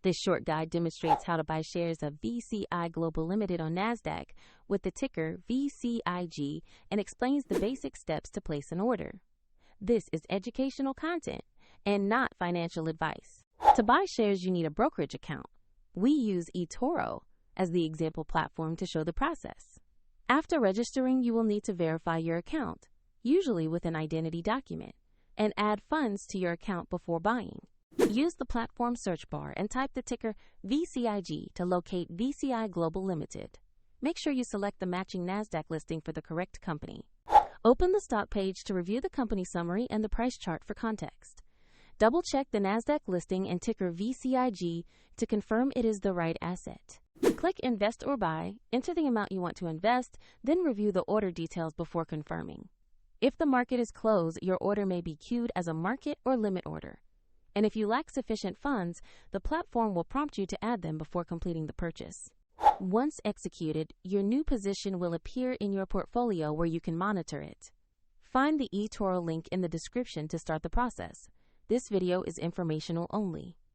This short guide demonstrates how to buy shares of VCI Global Ltd on NASDAQ with the ticker VCIG and explains the basic steps to place an order. This is educational content and not financial advice. To buy shares, you need a brokerage account. We use eToro as the example platform to show the process. After registering, you will need to verify your account, usually with an identity document, and add funds to your account before buying. Use the platform search bar and type the ticker VCIG to locate VCI Global Ltd. Make sure you select the matching NASDAQ listing for the correct company. Open the stock page to review the company summary and the price chart for context. Double-check the NASDAQ listing and ticker VCIG to confirm it is the right asset. Click Invest or Buy, enter the amount you want to invest, then review the order details before confirming. If the market is closed, your order may be queued as a market or limit order. And if you lack sufficient funds, the platform will prompt you to add them before completing the purchase. Once executed, your new position will appear in your portfolio where you can monitor it. Find the eToro link in the description to start the process. This video is informational only.